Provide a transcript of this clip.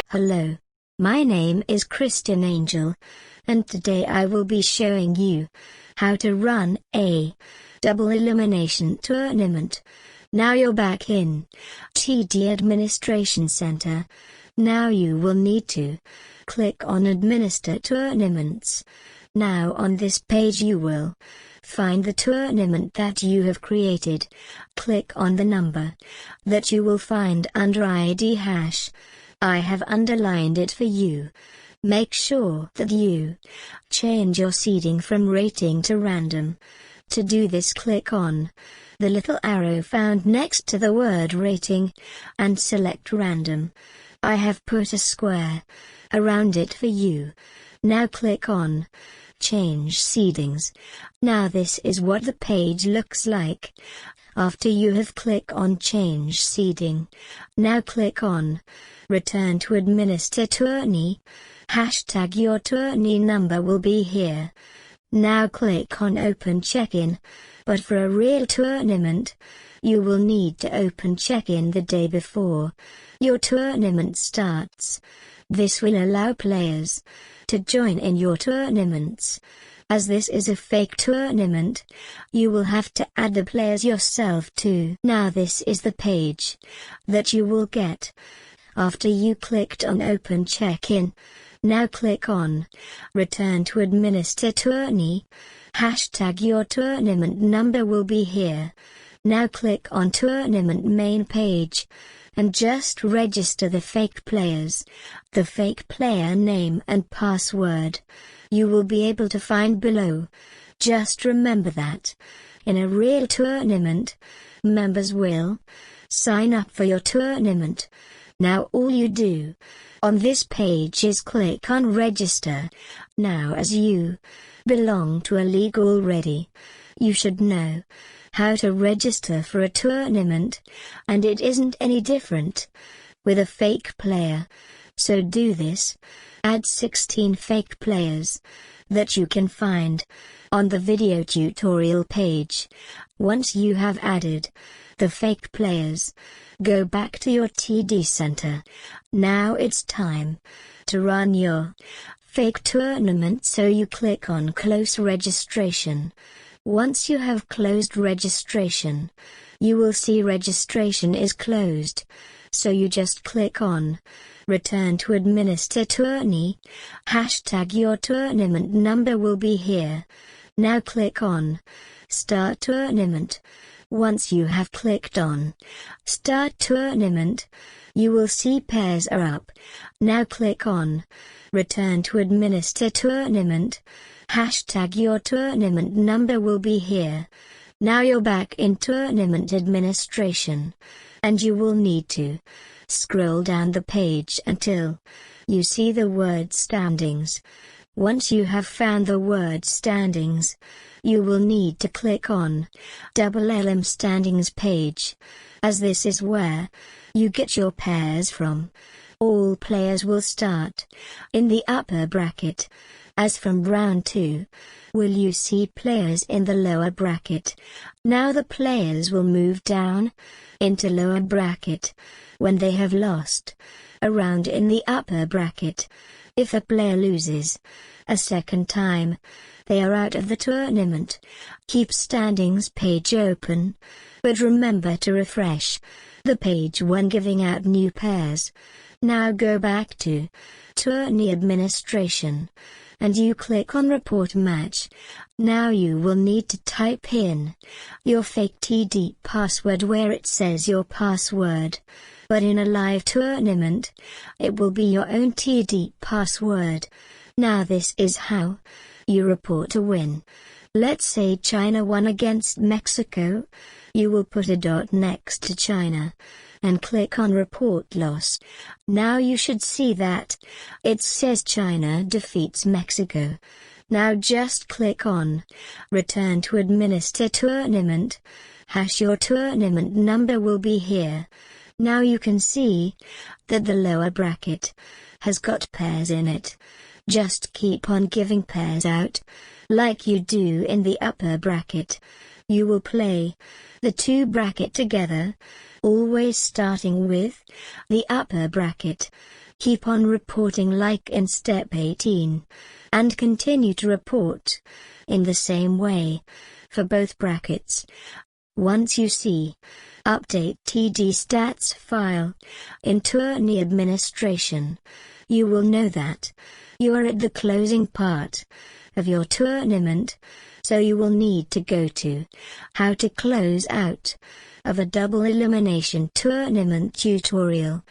Hello, my name is Christian Angel, and today I will be showing you how to run a double elimination tournament. Now you're back in TD Administration Center. Now you will need to click on Administer Tournaments. Now on this page you will find the tournament that you have created. Click on the number that you will find under ID hash. I have underlined it for you. Make sure that you change your seeding from rating to random. To do this, click on the little arrow found next to the word rating and select random. I have put a square around it for you. Now click on change seedings. Now this is what the page looks like after you have clicked on change seeding. Now click on return to administer tourney. Hashtag your tourney number will be here. Now click on open check-in, but for a real tournament, you will need to open check-in the day before your tournament starts. This will allow players to join in your tournaments. As this is a fake tournament, you will have to add the players yourself too. Now this is the page that you will get after you clicked on open check-in. Now click on return to administer tourney. Hashtag your tournament number will be here. Now click on tournament main page and just register the fake players, the fake player name and password. You will be able to find below. Just remember that in a real tournament, members will sign up for your tournament. Now all you do on this page is click on register. Now as you belong to a league already, you should know how to register for a tournament, and it isn't any different with a fake player. So do this. Add 16 fake players that you can find on the video tutorial page. Once you have added the fake players, go back to your TD center. Now it's time to run your fake tournament, so you click on close registration. Once you have closed registration, you will see registration is closed. So you just click on return to administer tourney. Hashtag your tournament number will be here. Now click on start tournament. Once you have clicked on start tournament, you will see pairs are up. Now click on return to administer tournament. Hashtag your tournament number will be here. Now you're back in tournament administration, and you will need to scroll down the page until you see the word standings. Once you have found the word standings, you will need to click on double LM standings page, as this is where you get your pairs from. All players will start in the upper bracket. As from round 2, will you see players in the lower bracket. Now the players will move down into lower bracket when they have lost a round in the upper bracket. If a player loses a second time, they are out of the tournament. Keep standings page open, but remember to refresh the page when giving out new pairs. Now go back to tourney administration, and you click on report match. Now you will need to type in your fake TD password where it says your password, but in a live tournament, it will be your own TD password. Now this is how you report a win. Let's say China won against Mexico. You will put a dot next to China and click on report loss. Now you should see that it says China defeats Mexico. Now just click on return to administer tournament. Your tournament number will be here. Now you can see that the lower bracket has got pairs in it. Just keep on giving pairs out like you do in the upper bracket. You will play the two bracket together, always starting with the upper bracket. Keep on reporting like in step 18, and continue to report in the same way for both brackets. Once you see Update TD Stats file in Tourney Administration, you will know that you are at the closing part of your tournament, so you will need to go to How to Close Out of a Double Elimination Tournament tutorial.